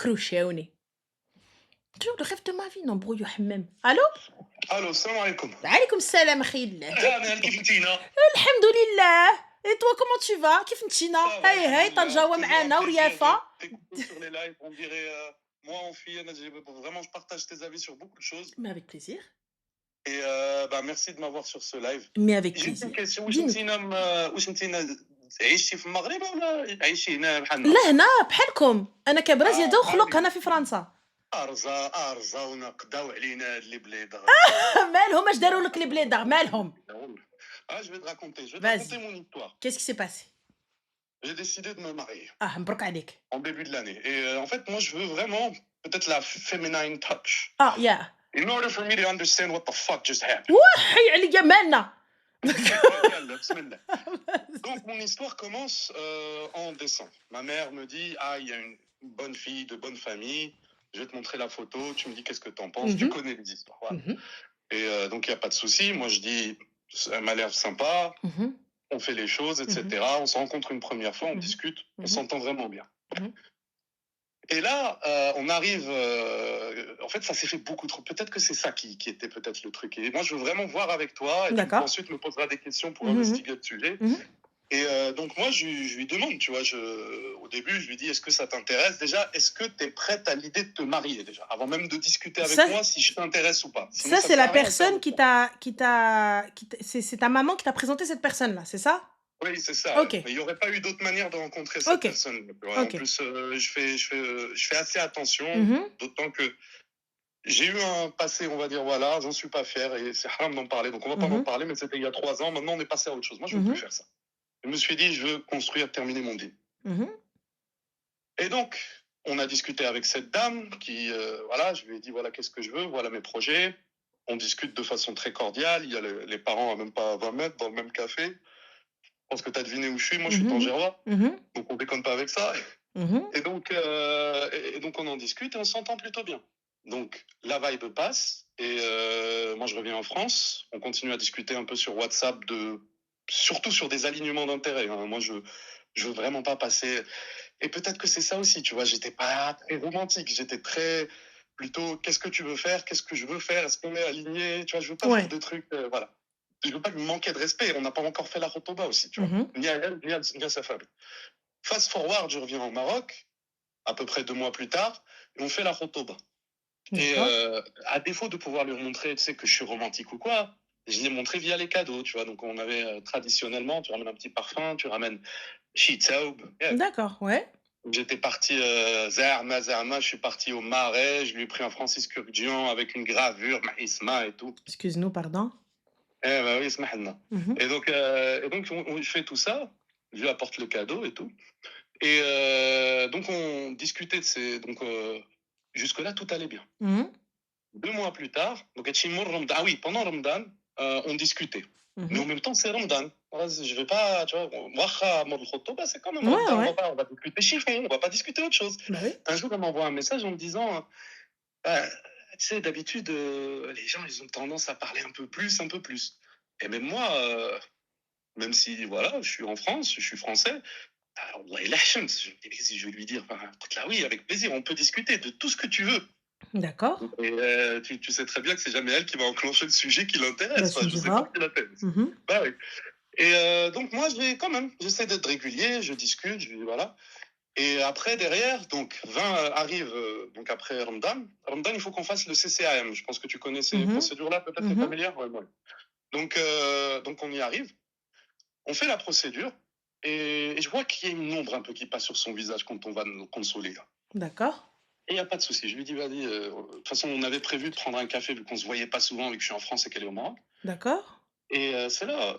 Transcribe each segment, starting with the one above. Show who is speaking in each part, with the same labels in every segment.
Speaker 1: كروشاوني. toujours le rêve de ma vie نبغيو حمام. ألو؟
Speaker 2: الو السلام عليكم.
Speaker 1: عليكم السلام أخي الله.
Speaker 2: هاني كيف انتينا؟
Speaker 1: الحمد لله. Et toi comment tu vas؟ كيف نتينا؟
Speaker 2: صافا
Speaker 1: هاي
Speaker 2: الحمد
Speaker 1: هاي
Speaker 2: لله.
Speaker 1: طنجة
Speaker 2: Toujours un
Speaker 1: معانا
Speaker 2: plaisir
Speaker 1: وريافة.
Speaker 2: de t'écouter sur les lives. On dirait moi en fille, vraiment je partage tes avis sur beaucoup de choses.
Speaker 1: Mais avec plaisir.
Speaker 2: Et bah merci de m'avoir sur ce live.
Speaker 1: Mais avec
Speaker 2: J'ai une
Speaker 1: plaisir.
Speaker 2: question.
Speaker 1: Dis-nous.
Speaker 2: واش انتينا عيشتي في المغرب ولا عايشي هنا بحالنا؟
Speaker 1: لا هنا بحالكم، أنا كبرازيلة وخلق
Speaker 2: عادي.
Speaker 1: هنا في فرنسا.
Speaker 2: ارزا ونقداو علينا هاد لي بليده.
Speaker 1: مالهم اش داروا لك لي بليدة مالهم؟
Speaker 2: Je vais te raconter. Je vais te
Speaker 1: Vas-y.
Speaker 2: raconter mon histoire.
Speaker 1: Qu'est-ce qui s'est passé؟
Speaker 2: J'ai décidé de me marier
Speaker 1: مبروك عليك.
Speaker 2: en début de l'année. Et en fait, moi, je veux vraiment peut-être la feminine touch.
Speaker 1: يا
Speaker 2: In order for me to understand what the fuck just happened.
Speaker 1: حي عليا مالنا.
Speaker 2: Yallah, bismillah. Donc, mon histoire commence en décembre. Ma mère me dit, il y a une bonne fille de bonne famille. Je vais te montrer la photo. Tu me dis qu'est-ce que t'en penses. Tu connais les histoires. Voilà. Et donc, il n'y a pas de souci. Moi, je dis, ça m'a l'air sympa. On fait les choses, etc. On se rencontre une première fois, on discute. On s'entend vraiment bien. Et là, on arrive. En fait, ça s'est fait beaucoup trop. Peut-être que c'est ça qui était peut-être le truc. Et moi, je veux vraiment voir avec toi. Et tu ensuite me poseras des questions pour investiguer le sujet. Et donc, moi, je lui demande, tu vois, au début, je lui dis, est-ce que ça t'intéresse? Déjà, est-ce que tu es prête à l'idée de te marier, déjà? Avant même de discuter avec moi si je t'intéresse ou pas. Sinon,
Speaker 1: Ça, c'est
Speaker 2: sert
Speaker 1: la
Speaker 2: à rien de
Speaker 1: personne
Speaker 2: faire
Speaker 1: c'est ta maman qui t'a présenté cette personne-là, c'est ça?
Speaker 2: Oui, c'est ça.
Speaker 1: Ok.
Speaker 2: Mais il n'y aurait pas eu d'autre manière de rencontrer cette
Speaker 1: Ok.
Speaker 2: personne.
Speaker 1: Ok.
Speaker 2: En plus, je fais assez attention, d'autant que j'ai eu un passé, on va dire, voilà, j'en suis pas fier et c'est haram d'en parler. Donc, on va pas en parler, mais c'était il y a 3 ans. Maintenant, on est passé à autre chose. Moi, je veux plus faire ça. Je me suis dit, je veux construire, terminer mon deal. Et donc, on a discuté avec cette dame qui, voilà, je lui ai dit, voilà, qu'est-ce que je veux, voilà mes projets. On discute de façon très cordiale. Il y a les parents à même pas 20 mètres dans le même café. Je pense que tu as deviné où je suis. Moi, je suis tangérois. Donc, on déconne pas avec ça. Et donc, on en discute et on s'entend plutôt bien. Donc, la vibe passe. Et moi, je reviens en France. On continue à discuter un peu sur WhatsApp, surtout sur des alignements d'intérêts. Moi, je veux vraiment pas passer. Et peut-être que c'est ça aussi, tu vois. J'étais pas très romantique. J'étais très plutôt, qu'est-ce que tu veux faire? Qu'est-ce que je veux faire? Est-ce qu'on est aligné? Tu vois, je veux pas faire de trucs, voilà. Je veux pas lui manquer de respect. On n'a pas encore fait la khotoba aussi, tu vois. Ni à elle, ni à sa femme. Fast forward, je reviens au Maroc, à peu près 2 mois plus tard, et on fait la khotoba. Et à défaut de pouvoir lui montrer, tu sais, que je suis romantique ou quoi, je l'ai montré via les cadeaux, tu vois. Donc, on avait traditionnellement, tu ramènes un petit parfum, tu ramènes shitaoub.
Speaker 1: D'accord, ouais.
Speaker 2: J'étais parti, Zerma, je suis parti au Marais, je lui ai pris un Francis Kurkdjian avec une gravure, Maïsma et tout.
Speaker 1: Excuse-nous, pardon.
Speaker 2: Bah oui, Smahna. Et donc, on fait tout ça, je lui apporte le cadeau et tout. Et donc, on discutait de ces. Donc, jusque-là, tout allait bien. 2 mois plus tard, donc, ah oui, pendant Ramadan, on discutait. Mais en même temps, c'est Ramadan. Je vais pas, tu vois, c'est quand même Ramadan. On va discuter chiffon, on va pas discuter autre chose. Un jour, elle m'envoie un message en me disant, tu sais, d'habitude, les gens, ils ont tendance à parler un peu plus. Et même moi, même si, voilà, je suis en France, je suis français, Allah il chance. Je me dis, si je vais lui dire, là, oui, avec plaisir, on peut discuter de tout ce que tu veux.
Speaker 1: D'accord.
Speaker 2: Et tu sais très bien que c'est jamais elle qui va enclencher le sujet qui l'intéresse.
Speaker 1: Bah, tu me
Speaker 2: Je sais
Speaker 1: diras.
Speaker 2: pas qui l'intéresse. Bah oui. Et donc, moi, quand même, j'essaie d'être régulier, je discute, voilà. Et après, derrière, donc, 20 arrive, donc après Ramadan. Ramadan, il faut qu'on fasse le CCAM. Je pense que tu connais ces procédures-là, peut-être, t'es familière? Ouais. Donc, on y arrive. On fait la procédure. Et je vois qu'il y a une ombre un peu qui passe sur son visage quand on va nous consoler. Là.
Speaker 1: D'accord.
Speaker 2: Et il n'y a pas de souci. Je lui dis, vas-y. De toute façon, on avait prévu de prendre un café vu qu'on ne se voyait pas souvent, vu que je suis en France et qu'elle est au Maroc.
Speaker 1: D'accord.
Speaker 2: Et c'est là,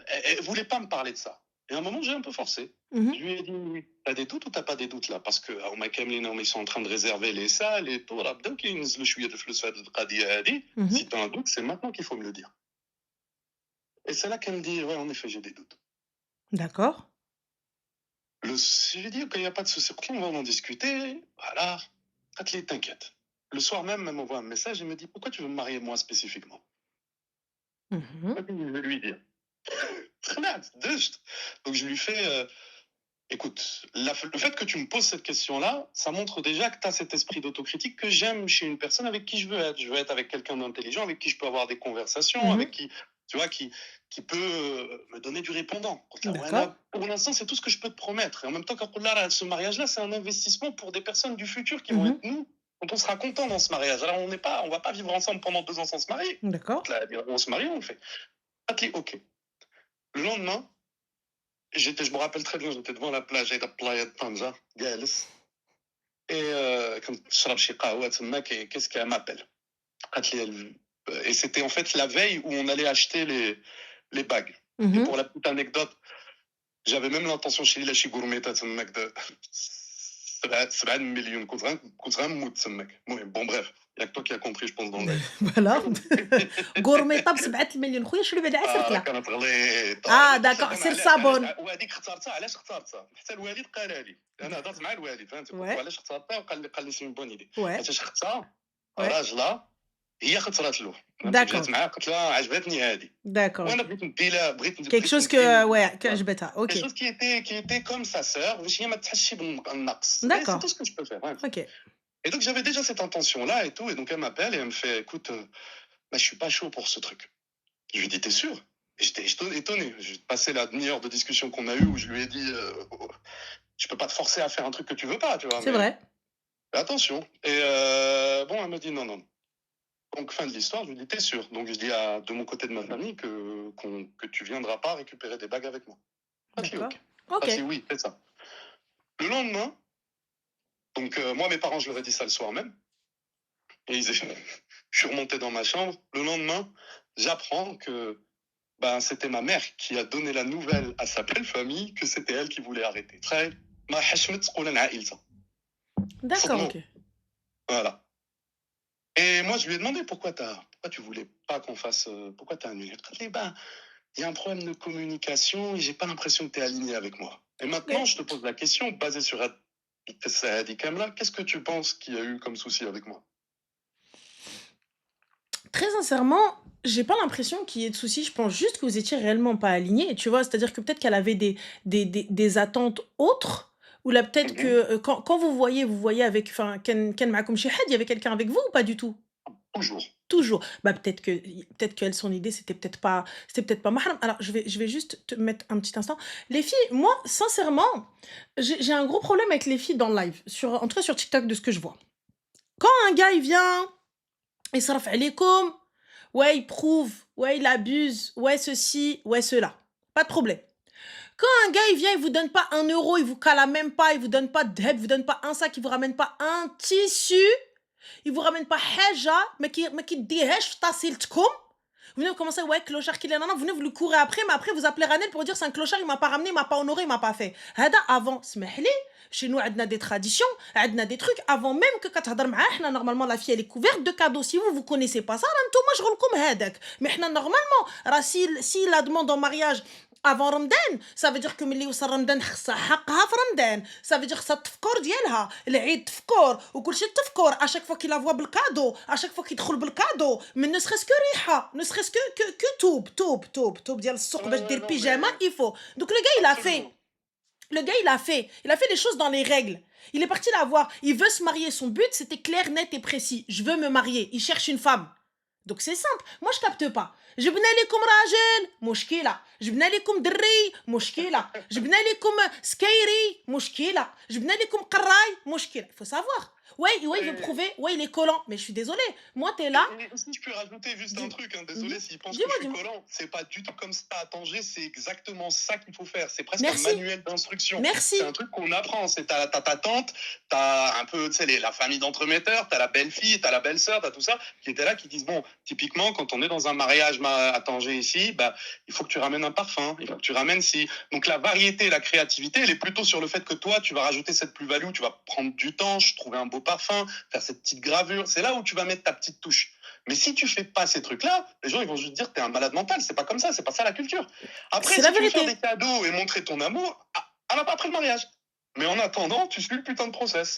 Speaker 2: elle ne voulait pas me parler de ça. Et à un moment, j'ai un peu forcé. Je lui ai dit, t'as des doutes ou t'as pas des doutes là? Parce que ils sont en train de réserver les salles et tout. Si t'as un doute, c'est maintenant qu'il faut me le dire. Et c'est là qu'elle me dit, ouais, en effet, j'ai des doutes.
Speaker 1: D'accord.
Speaker 2: Je lui ai dit, ok, il n'y a pas de souci. On va en discuter. Voilà. T'inquiète. Le soir même, elle m'envoie un message et me dit, pourquoi tu veux me marier moi spécifiquement? Je vais lui dire. Donc je lui fais, Écoute, le fait que tu me poses cette question-là, ça montre déjà que tu as cet esprit d'autocritique que j'aime chez une personne avec qui je veux être. Je veux être avec quelqu'un d'intelligent, avec qui je peux avoir des conversations, avec
Speaker 1: Mhm.
Speaker 2: qui, tu vois, qui peut me donner du répondant.
Speaker 1: D'accord.
Speaker 2: Pour l'instant, c'est tout ce que je peux te promettre. Et en même temps, ce mariage-là, c'est un investissement pour des personnes du futur qui vont
Speaker 1: Mhm.
Speaker 2: être nous, quand on sera content dans ce mariage. Alors, on va pas vivre ensemble pendant 2 ans sans se marier.
Speaker 1: D'accord.
Speaker 2: Là, on se marie, on le fait. Ok. Le lendemain, je me rappelle très bien, j'étais devant la plage, de Playa de Tanja, جالس. Et كنت تشرب شي قهوة تماك, et qu'est-ce qu'elle m'appelle. قالت لي Et c'était en fait la veille où on allait acheter les bagues. Et
Speaker 1: Mhm.
Speaker 2: pour la petite anecdote, j'avais même l'intention chez la gourmeta تماك de 7 millions كنت غنموت تماك. Bon bref, il y a que toi qui as compris je pense dans le live.
Speaker 1: Voilà. غورميطه ب7 المليون خويا شنو بعد عسرت
Speaker 2: راه
Speaker 1: لا.
Speaker 2: كانت غليطه
Speaker 1: اه
Speaker 2: وانا
Speaker 1: داكوغ
Speaker 2: تخدم
Speaker 1: سير
Speaker 2: علاش
Speaker 1: صابون.
Speaker 2: وهذيك اختارتها علاش اختارتها حتى الوالد قالها لي انا هضرت مع الوالد فهمتي قلت له
Speaker 1: Ouais.
Speaker 2: علاش اختارتها قال لي سي بون ايدي
Speaker 1: Ouais.
Speaker 2: حيتاش اختها
Speaker 1: Ouais.
Speaker 2: راجله هي خسرت له فهمتي جات
Speaker 1: D'accord.
Speaker 2: معاه قلت لها عجبتني هذه
Speaker 1: D'accord,
Speaker 2: وانا
Speaker 1: ok.
Speaker 2: بغيت ندي لها
Speaker 1: Quelque
Speaker 2: بغيت
Speaker 1: chose
Speaker 2: ندي
Speaker 1: que, ouais, que je bêta. Ok.
Speaker 2: quelque chose qui était comme sa sœur باش هي ما تحسش بالنقص et c'est
Speaker 1: D'accord.
Speaker 2: tout ce que je peux faire ouais.
Speaker 1: Ok.
Speaker 2: Et donc j'avais déjà cette intention là et tout et donc elle m'appelle et elle me fait écoute bah, je suis pas chaud pour ce truc. Je lui ai dit, t'es sûr? Et j'étais étonné. J'ai passé la demi-heure de discussion qu'on a eue où je lui ai dit, je peux pas te forcer à faire un truc que tu veux pas, tu vois,
Speaker 1: C'est
Speaker 2: mais
Speaker 1: vrai.
Speaker 2: fais attention. Et bon, elle me dit non, non. Donc, fin de l'histoire, je lui dis, t'es sûr? Donc, je dis de mon côté de ma famille que tu viendras pas récupérer des bagues avec moi. Ah, si,
Speaker 1: D'accord.
Speaker 2: ok.
Speaker 1: Ok.
Speaker 2: Ah, si, oui, fais ça. Le lendemain, donc, moi, mes parents, je leur ai dit ça le soir même. Et je suis remonté dans ma chambre. Le lendemain, j'apprends que ben, c'était ma mère qui a donné la nouvelle à sa belle famille que c'était elle qui voulait arrêter. Très, ما حشمت تقول أنا عائلتها.
Speaker 1: D'accord,
Speaker 2: صدموا.
Speaker 1: ok.
Speaker 2: Voilà. Et moi, je lui ai demandé pourquoi tu voulais pas qu'on fasse, pourquoi t'as annulé. Elle dit, ben, il y a un problème de communication et j'ai pas l'impression que tu es aligné avec moi. Et maintenant,
Speaker 1: Ok.
Speaker 2: je te pose la question, basée sur Hadikam-là, qu'est-ce que tu penses qu'il y a eu comme souci avec moi?
Speaker 1: Très sincèrement, j'ai pas l'impression qu'il y ait de soucis. Je pense juste que vous étiez réellement pas alignés, tu vois? C'est-à-dire que peut-être qu'elle avait des attentes autres, ou là peut-être que,
Speaker 2: Mhm.
Speaker 1: quand vous voyez avec enfin كان معاكم شي حد, il y avait quelqu'un avec vous ou pas du tout?
Speaker 2: Toujours.
Speaker 1: Toujours. Bah, peut-être qu'elle, son idée, c'était peut-être pas mahram. Alors, je vais juste te mettre un petit instant. Les filles, moi, sincèrement, j'ai un gros problème avec les filles dans le live, en tout cas sur TikTok, de ce que je vois. Quand un gars, il vient, il s'arraf alaykoum, ouais, il prouve, ouais, il abuse, ouais, ceci, ouais, cela. Pas de problème. Quand un gars, il vient, il vous donne pas 1 euro, il vous cala même pas, il vous donne pas de dheb, il vous donne pas un sac, il vous ramène pas un tissu, il vous ramène pas حاجة ما كيديهاش في طاسيلتكم. Vous venez commencer, ouais, clochard qu'il est là, vous venez vous lui courez après, mais après vous appelez Ranel pour dire c'est un clochard, il m'a pas ramené, il m'a pas honoré, il m'a pas fait. هذا avant, سمح لي, chez nous, on a des traditions, on a des trucs, avant même que كتهضر معاه, حنا normalement la fille elle est couverte de cadeaux. Si vous connaissez pas ça, راه نتوما شغلكم هذاك. Mais حنا normalement, راه si la demande en mariage avant Ramadan, ça veut dire que ملي يوصل رمضان خصها حقها في رمضان. Ça veut dire خصها التفكور ديالها, العيد تفكور وكل شيء تفكور. À chaque fois qu'il la voit بالكادو, à chaque fois qu'il يدخل بالكادو, mais ne serait-ce que ريحه, ne serait-ce que توب ديال السوق باش دير
Speaker 2: Non,
Speaker 1: بيجامه,
Speaker 2: mais
Speaker 1: il faut. Donc le gars il a fait,
Speaker 2: absolument.
Speaker 1: il a fait les choses dans les règles. Il est parti la voir, il veut se marier, son but c'était clair, net et précis. Je veux me marier, il cherche une femme. Donc c'est simple, moi je capte pas. جبنا لكم راجل مشكلة, جبنا لكم دري مشكلة, جبنا لكم سكيري مشكلة, جبنا لكم قراي مشكلة. Il faut savoir. Ouais, il veut prouver, ouais, il est collant. Mais je suis désolée, moi t'es là.
Speaker 2: Et si je peux rajouter juste un truc, hein,
Speaker 1: Mhm.
Speaker 2: désolé s'ils pensent que
Speaker 1: Dis-moi,
Speaker 2: je suis
Speaker 1: dis-moi.
Speaker 2: collant, c'est pas du tout comme ça à Tanger, c'est exactement ça qu'il faut faire. C'est presque un
Speaker 1: Merci,
Speaker 2: manuel d'instruction.
Speaker 1: merci.
Speaker 2: C'est un truc qu'on apprend. C'est t'as ta tante, t'as un peu, tu sais, la famille d'entremetteurs, t'as la belle-fille, t'as la belle-sœur, t'as tout ça, qui étaient là, qui disent, bon, typiquement, quand on est dans un mariage à Tanger ici, bah, il faut que tu ramènes un parfum, il faut que tu ramènes si. Donc la variété, la créativité, elle est plutôt sur le fait que toi, tu vas rajouter cette plus-value, tu vas prendre du temps, trouver un beau parfum, faire cette petite gravure. C'est là où tu vas mettre ta petite touche. Mais si tu fais pas ces trucs-là, les gens ils vont juste dire que t'es un malade mental. C'est pas comme ça, c'est pas ça la culture. Après,
Speaker 1: C'est
Speaker 2: si
Speaker 1: la
Speaker 2: tu veux faire
Speaker 1: vérité.
Speaker 2: des cadeaux et montrer ton amour, après le mariage. Mais en attendant, tu suis le putain de process.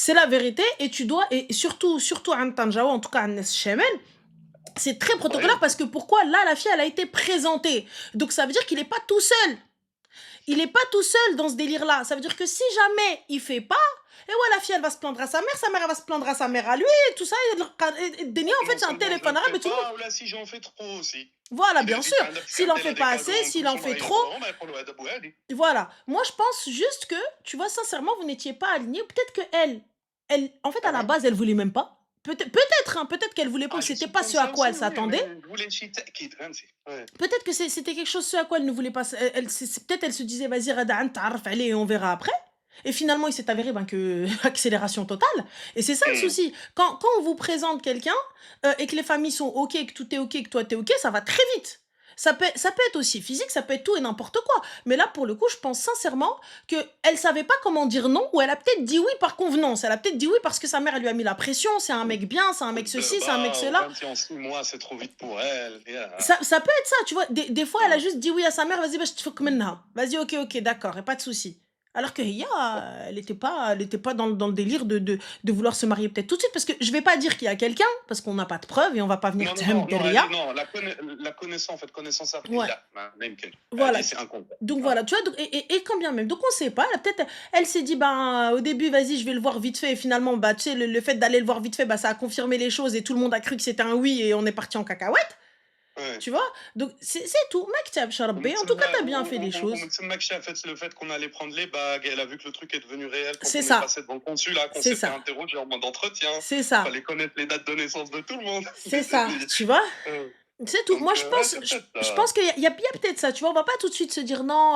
Speaker 1: C'est la vérité et tu dois, et surtout à Tanjawa, en tout cas à Neshemen, c'est très protocolaire
Speaker 2: Ouais.
Speaker 1: parce que pourquoi là la fille elle a été présentée. Donc ça veut dire qu'il est pas tout seul. il est pas tout seul dans ce délire-là. Ça veut dire que si jamais il fait pas, et ouais, la fille, elle va se plaindre à sa mère, elle va se plaindre à sa mère à lui, et tout ça. Et Denis, en fait,
Speaker 2: Non
Speaker 1: c'est un
Speaker 2: seulement je le
Speaker 1: téléphone arabe
Speaker 2: fais
Speaker 1: et tout le monde.
Speaker 2: pas, ou là, si j'en fais trop aussi.
Speaker 1: Voilà,
Speaker 2: Il
Speaker 1: bien
Speaker 2: dit,
Speaker 1: sûr.
Speaker 2: t'as un
Speaker 1: S'il en
Speaker 2: elle
Speaker 1: fait
Speaker 2: a des
Speaker 1: pas
Speaker 2: cadeaux
Speaker 1: assez,
Speaker 2: en
Speaker 1: s'il en
Speaker 2: couche, on
Speaker 1: fait
Speaker 2: va y
Speaker 1: trop,
Speaker 2: rendre, mais pour le Hadab Wahadi.
Speaker 1: voilà. Moi, je pense juste que, tu vois, sincèrement, vous n'étiez pas alignés. Peut-être que elle, en fait, à la base, elle voulait même pas. Peut-être, hein, peut-être qu'elle voulait pas,
Speaker 2: Ah,
Speaker 1: que
Speaker 2: je
Speaker 1: c'était
Speaker 2: suis
Speaker 1: pas
Speaker 2: comme
Speaker 1: ce à
Speaker 2: ça
Speaker 1: quoi
Speaker 2: aussi,
Speaker 1: elle
Speaker 2: oui,
Speaker 1: s'attendait.
Speaker 2: mais je voulais cheater, quitte, fancy. Ouais.
Speaker 1: Peut-être que c'était quelque chose ce à quoi elle ne voulait pas. Peut-être elle se disait, vas-y, Rada, allez, et on verra après. Et finalement, il s'est avéré que accélération totale. Et c'est ça le
Speaker 2: Hmm.
Speaker 1: souci. Quand on vous présente quelqu'un et que les familles sont OK, que tout est OK, que toi t'es OK, ça va très vite. Ça peut être aussi physique, ça peut être tout et n'importe quoi. Mais là, pour le coup, je pense sincèrement qu'elle savait pas comment dire non, ou elle a peut-être dit oui par convenance. Elle a peut-être dit oui parce que sa mère, elle lui a mis la pression. C'est un mec bien, c'est un mec ceci, c'est un mec
Speaker 2: Bah,
Speaker 1: cela.
Speaker 2: 26 mois, c'est trop vite pour elle.
Speaker 1: Ça peut être ça, tu vois. Des fois, elle a
Speaker 2: Hmm.
Speaker 1: juste dit oui à sa mère, vas-y, bah, je te fais comme maintenant. Vas-y, ok, d'accord, et pas de souci. Alors que Hiya, elle était pas dans le délire de vouloir se marier peut-être tout de suite, parce que je vais pas dire qu'il y a quelqu'un, parce qu'on n'a pas de preuves et on va pas venir
Speaker 2: Non, non,
Speaker 1: t'ahem
Speaker 2: non, non, elle
Speaker 1: derrière.
Speaker 2: dit non, la connaissance, en fait, connaissance après,
Speaker 1: Ouais,
Speaker 2: là, même qu'elle. Elle
Speaker 1: voilà.
Speaker 2: dit c'est un compte.
Speaker 1: Donc
Speaker 2: Voilà.
Speaker 1: voilà, tu vois, et quand bien même. Donc on sait pas, elle s'est dit, ben, au début, vas-y, je vais le voir vite fait, et finalement, bah, tu sais, le fait d'aller le voir vite fait, bah, ça a confirmé les choses, et tout le monde a cru que c'était un oui, et on est parti en cacahuète.
Speaker 2: Ouais.
Speaker 1: Tu vois? Donc c'est tout, maktab Charabé. En tout cas, t'as bien fait les choses.
Speaker 2: ومتسمى fait le fait qu'on allait prendre les bagues, elle a vu que le truc est devenu réel quand
Speaker 1: C'est
Speaker 2: on est
Speaker 1: ça,
Speaker 2: passé devant le consulat, qu'on
Speaker 1: c'est
Speaker 2: s'est fait
Speaker 1: ça,
Speaker 2: interroger en mode entretien.
Speaker 1: c'est ça,
Speaker 2: Fallait connaître les dates de naissance de tout le monde.
Speaker 1: c'est ça, tu vois?
Speaker 2: Euh,
Speaker 1: C'est tout.
Speaker 2: Donc,
Speaker 1: Moi, je
Speaker 2: ouais,
Speaker 1: pense,
Speaker 2: c'est
Speaker 1: je,
Speaker 2: peut-être
Speaker 1: je
Speaker 2: ça.
Speaker 1: pense qu'il y a peut-être ça, tu vois? On va pas tout de suite se dire non,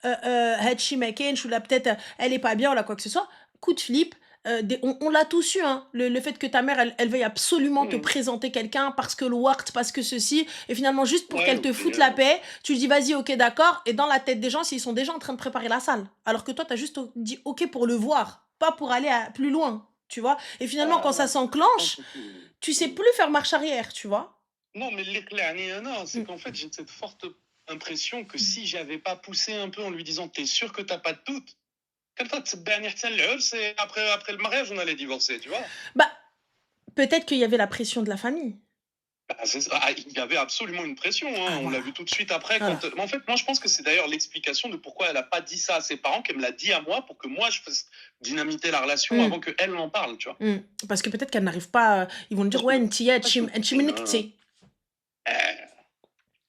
Speaker 1: Hachi Makench, ou là, peut-être, elle est pas bien, ou là, quoi que ce soit. Coup de flip. On l'a tous eu, hein, le fait que ta mère, elle veuille absolument te
Speaker 2: Mhm.
Speaker 1: présenter quelqu'un parce que le wart, parce que ceci, et finalement, juste pour
Speaker 2: Ouais,
Speaker 1: qu'elle te
Speaker 2: aussi.
Speaker 1: foute la paix, tu lui dis vas-y, ok, d'accord, et dans la tête des gens, s'ils sont déjà en train de préparer la salle, alors que toi, t'as juste dit ok pour le voir, pas pour aller plus loin, tu vois? Et finalement, quand ça s'enclenche, tu sais plus faire marche arrière, tu vois?
Speaker 2: Non, mais l'éclair, non, c'est
Speaker 1: Mm.
Speaker 2: qu'en fait, j'ai cette forte impression que si j'avais pas poussé un peu en lui disant, t'es sûr que t'as pas de doute, comme ça, c'est après le mariage, on allait divorcer, tu vois.
Speaker 1: Bah, peut-être qu'il y avait la pression de la famille.
Speaker 2: Bah, il y avait absolument une pression, hein.
Speaker 1: Ah,
Speaker 2: On l'a
Speaker 1: voilà.
Speaker 2: vu tout de suite après.
Speaker 1: Voilà.
Speaker 2: En fait, moi, je pense que c'est d'ailleurs l'explication de pourquoi elle n'a pas dit ça à ses parents, qu'elle me l'a dit à moi pour que moi, je fasse dynamiter la relation
Speaker 1: Mm.
Speaker 2: avant qu'elle n'en parle, tu vois.
Speaker 1: Parce que peut-être qu'elle n'arrive pas. Ils vont lui dire ouais, Ntia, Nchimnekti.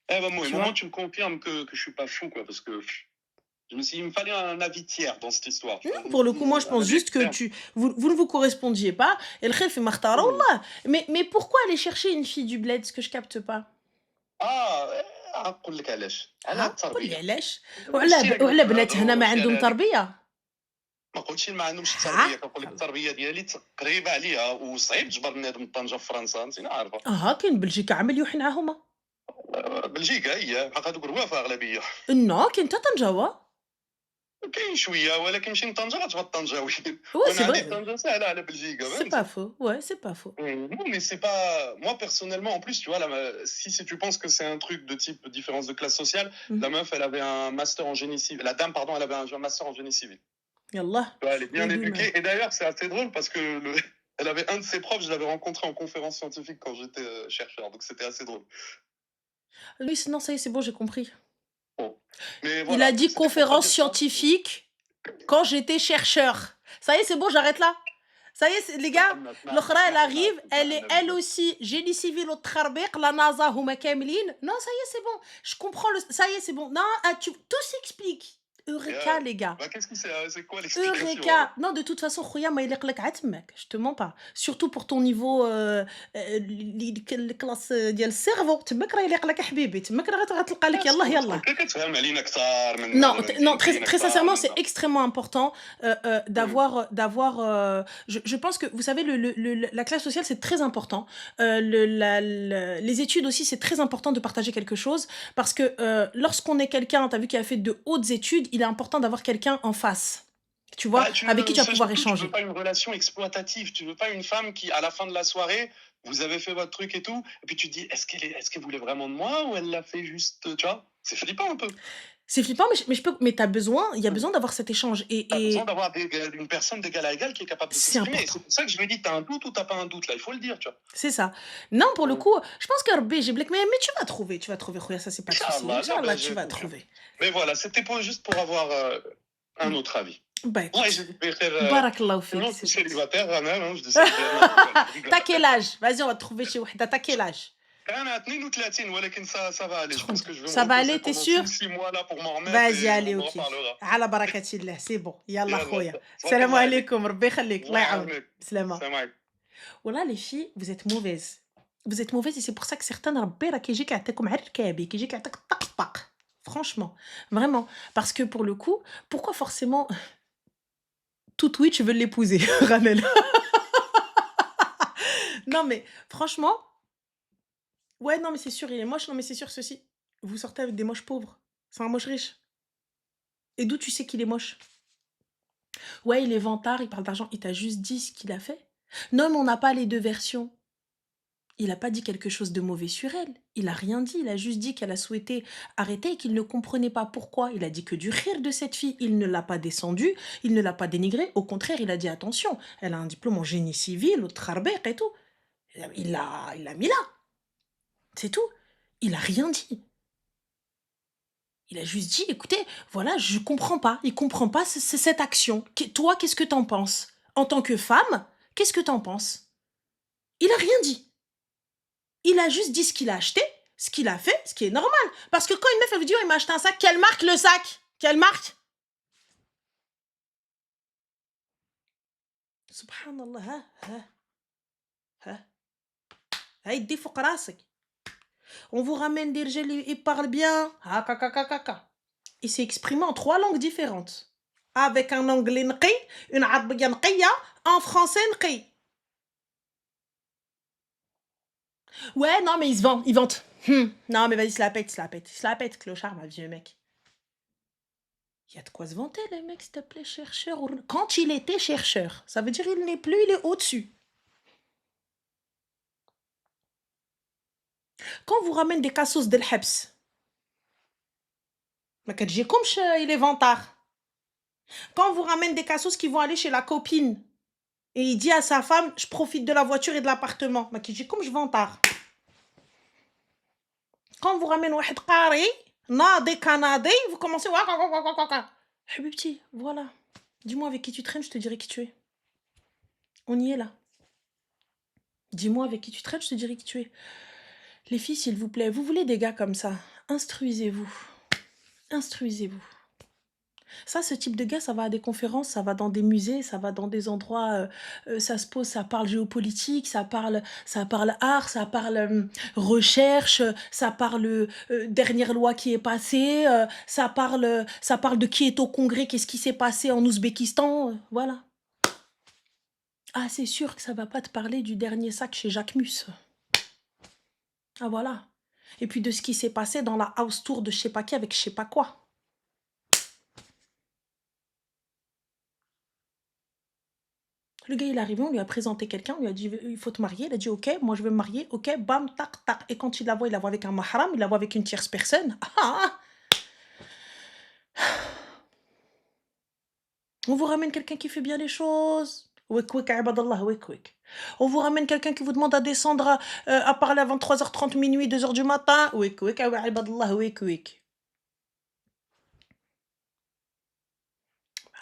Speaker 2: Bah, moi,
Speaker 1: Tu
Speaker 2: au moins,
Speaker 1: vois?
Speaker 2: tu me confirmes que je suis pas fou, quoi, parce que il me fallait un avis tiers dans cette histoire, tu vois.
Speaker 1: Non, pour le coup, moi, je
Speaker 2: Un
Speaker 1: pense
Speaker 2: avis
Speaker 1: juste que
Speaker 2: externe.
Speaker 1: vous ne vous correspondiez pas. Et le khef,
Speaker 2: Mm.
Speaker 1: mais pourquoi aller chercher une fille du bled, ce que je capte pas?
Speaker 2: أقول لك علاش على
Speaker 1: Ah, قول لي
Speaker 2: التربية.
Speaker 1: علاش؟
Speaker 2: هادشي اللي
Speaker 1: وعلى بنات هنا ما
Speaker 2: كنتهضروا شي
Speaker 1: عندهم
Speaker 2: على هذيك.
Speaker 1: تربية؟
Speaker 2: ما قلتش ما عندهمش
Speaker 1: ها؟
Speaker 2: التربيه، كنقول لك التربيه ديالي قريبه عليها وصعيب تجبر بنادم من طنجه في فرنسا، انت عارفه.
Speaker 1: كاين بلجيكا عامل يوحي معاهما.
Speaker 2: بلجيكا هي بحق هذوك الروافه اغلبيه.
Speaker 1: نو كاين حتى طنجاوة.
Speaker 2: كاين شويه ولكن ماشي من طنجه غتبقى طنجاوي.
Speaker 1: Ouais,
Speaker 2: وانا
Speaker 1: c'est
Speaker 2: عندي
Speaker 1: vrai.
Speaker 2: طنجه سهله على بلجيكا
Speaker 1: C'est pas
Speaker 2: فهمتي.
Speaker 1: faux. Ouais, c'est pas faux.
Speaker 2: Non, mais c'est pas. Moi, personnellement, en plus, tu vois, si tu penses que c'est un truc de type différence de classe sociale, la
Speaker 1: Mhm.
Speaker 2: meuf, elle avait un master en génie civil. La dame, pardon, elle avait un master en génie civil.
Speaker 1: Yallah.
Speaker 2: Tu vois, elle est bien
Speaker 1: Oui, mais...
Speaker 2: éduquée. Et d'ailleurs, c'est assez drôle parce que elle avait un de ses profs, je l'avais rencontré en conférence scientifique quand j'étais chercheur. Donc, c'était assez drôle.
Speaker 1: Lui, non, ça y est, c'est bon, j'ai compris.
Speaker 2: Bon. Mais
Speaker 1: Il a
Speaker 2: voilà,
Speaker 1: dit
Speaker 2: c'était pour te
Speaker 1: conférence
Speaker 2: dire ça.
Speaker 1: scientifique quand j'étais chercheur. Ça y est, c'est bon, j'arrête là. Ça y est, les gars, l'aukhra, elle arrive, elle est elle aussi, génie civil au Tcharbeq, la NASA, huma kamilin. Non, ça y est, c'est bon. Je comprends ça y est, c'est bon. Non, tout s'explique. Eureka, les gars.
Speaker 2: Bah, c'est quoi l'explication
Speaker 1: Eureka! Non, de toute façon, خويا ما يليق لك عتمك. Je te mens pas. Surtout pour ton niveau الكلاس ديال السيرفو. تماك راه يليق لك حبيبي. تماك راه غتلقى لك يلاه يلاه.
Speaker 2: كتفهم علينا اكثر من
Speaker 1: Non,
Speaker 2: دابا
Speaker 1: non, très,
Speaker 2: فهمتينا
Speaker 1: très
Speaker 2: أكثر
Speaker 1: sincèrement,
Speaker 2: من
Speaker 1: c'est
Speaker 2: دابا.
Speaker 1: extrêmement important je pense que, vous savez, la classe sociale, c'est très important. Les études aussi, c'est très important de partager quelque chose. Parce que lorsqu'on est quelqu'un, tu as vu, qui a fait de hautes études, il est important d'avoir quelqu'un en face. Tu vois,
Speaker 2: Bah,
Speaker 1: avec qui tu vas pouvoir
Speaker 2: surtout, tu veux
Speaker 1: échanger.
Speaker 2: pas une relation exploitative. Tu veux pas une femme qui, à la fin de la soirée, vous avez fait votre truc et tout, et puis tu te dis, est-ce qu'elle voulait vraiment de moi ou elle l'a fait juste, tu vois? C'est flippant un peu.
Speaker 1: C'est flippant, mais t'as besoin il y a besoin d'avoir cet échange
Speaker 2: Tu as besoin
Speaker 1: et
Speaker 2: d'avoir une personne d'égal à égal qui est capable de
Speaker 1: c'est
Speaker 2: s'exprimer. Et
Speaker 1: important.
Speaker 2: c'est pour ça que je me dis, tu as un doute ou tu pas un doute là, il faut le dire, tu vois.
Speaker 1: C'est ça. Non, pour le
Speaker 2: Mm.
Speaker 1: coup, je pense que Rabbi يجيب لك mais tu vas trouver khoya, ça c'est pas de souci.
Speaker 2: Inch'Allah, là, ben,
Speaker 1: Inch'Allah, tu
Speaker 2: j'ai
Speaker 1: vas
Speaker 2: confiance.
Speaker 1: trouver.
Speaker 2: Mais voilà, c'était juste pour avoir un autre avis.
Speaker 1: Bah
Speaker 2: Ouais,
Speaker 1: écoute,
Speaker 2: je vais faire.
Speaker 1: barakallahu fik,
Speaker 2: Sinon, je
Speaker 1: c'est
Speaker 2: suis
Speaker 1: gentil.
Speaker 2: célibataire, Rana, non, je dis ça, je rigole.
Speaker 1: T'as quel âge? Vas-y, on va te trouver chez Wahda. T'as quel âge?
Speaker 2: أنا 32 ولكن ça va aller. Je pense que je vais me
Speaker 1: Ça va
Speaker 2: reposer
Speaker 1: aller, t'es
Speaker 2: pendant
Speaker 1: sûr?
Speaker 2: 6 mois là pour m'en remettre
Speaker 1: Vas-y,
Speaker 2: et
Speaker 1: allez,
Speaker 2: on en
Speaker 1: ok.
Speaker 2: reparlera.
Speaker 1: على بركة الله, c'est bon. يلا
Speaker 2: يلا
Speaker 1: خويا.
Speaker 2: تبارك
Speaker 1: السلام
Speaker 2: الله عليك.
Speaker 1: عليكم, ربي يخليك, الله
Speaker 2: الله
Speaker 1: يعاونك.
Speaker 2: يعاونك.
Speaker 1: بسلامة.
Speaker 2: السلام عليكم.
Speaker 1: Voilà, les filles, vous êtes mauvaises. Vous êtes mauvaises et c'est pour ça que certaines ربي راه كيجيك يعطيكم على الركابي, كيجيك يعطيك طق طق. Franchement, vraiment. Parce que pour le coup, pourquoi forcément tout Twitch veut l'épouser, Ramel? Non mais franchement, ouais, non mais c'est sûr, il est moche, non mais c'est sûr ceci. Vous sortez avec des moches pauvres. C'est un moche riche. Et d'où tu sais qu'il est moche? Ouais, il est vantard, il parle d'argent. Il t'a juste dit ce qu'il a fait. Non, mais on n'a pas les deux versions. Il a pas dit quelque chose de mauvais sur elle. Il a rien dit. Il a juste dit qu'elle a souhaité arrêter et qu'il ne comprenait pas pourquoi. Il a dit que du rire de cette fille. Il ne l'a pas descendue, il ne l'a pas dénigrée. Au contraire, il a dit attention, elle a un diplôme en génie civil, au Trarbeq et tout. Il l'a mis là. C'est tout. Il a rien dit. Il a juste dit, écoutez, voilà, je comprends pas. Il comprend pas cette action. Toi, qu'est-ce que t'en penses? En tant que femme, qu'est-ce que t'en penses? Il a rien dit. Il a juste dit ce qu'il a acheté, ce qu'il a fait, ce qui est normal. Parce que quand une meuf, elle vous dit, oh, il m'a acheté un sac, quelle marque le sac? Quelle marque? Subhanallah, هيدي فوق راسك. On vous ramène des rjels, ils parlent bien. Ah, il s'est exprimé en 3 langues différentes. Avec un anglais nqi, une arabia nqiya, en français nqi. Ouais, non, mais il se vend, il vante. Non, mais vas-y, se la pète, clochard, ma vieux mec. Il y a de quoi se vanter, les mecs, s'il te plaît, chercheur. Quand il était chercheur, ça veut dire il n'est plus, il est au-dessus. Quand on vous ramène des cassos del Hebs, mais que j'ai comme il est vantard. Quand on vous ramène des cassos qui vont aller chez la copine, et il dit à sa femme, je profite de la voiture et de l'appartement, mais j'ai comme je vantard. Quand on vous ramène Wahed Qari, Nadi Kanadi, vous commencez. Habibti, voilà. Dis-moi avec qui tu traînes, je te dirai qui tu es. On y est là. Dis-moi avec qui tu traînes, je te dirai qui tu es. Les filles, s'il vous plaît, vous voulez des gars comme ça, instruisez-vous. Instruisez-vous. Ça, ce type de gars, ça va à des conférences, ça va dans des musées, ça va dans des endroits, ça se pose, ça parle géopolitique, ça parle art, ça parle recherche, ça parle dernière loi qui est passée, ça parle de qui est au Congrès, qu'est-ce qui s'est passé en Ouzbékistan, voilà. Ah, c'est sûr que ça va pas te parler du dernier sac chez Jacquemus. Ah, voilà. Et puis de ce qui s'est passé dans la house tour de je sais pas qui avec je sais pas quoi. Le gars, il est arrivé, on lui a présenté quelqu'un, on lui a dit il faut te marier. Il a dit ok, moi je veux me marier, ok, bam, tac, tac. Et quand il la voit avec un mahram, il la voit avec une tierce personne. On vous ramène quelqu'un qui fait bien les choses. Wik wik, ibadallah, wik wik. On vous ramène quelqu'un qui vous demande à descendre à parler à 23h30, minuit, 2h du matin. Wik wik, ibadallah, wik wik.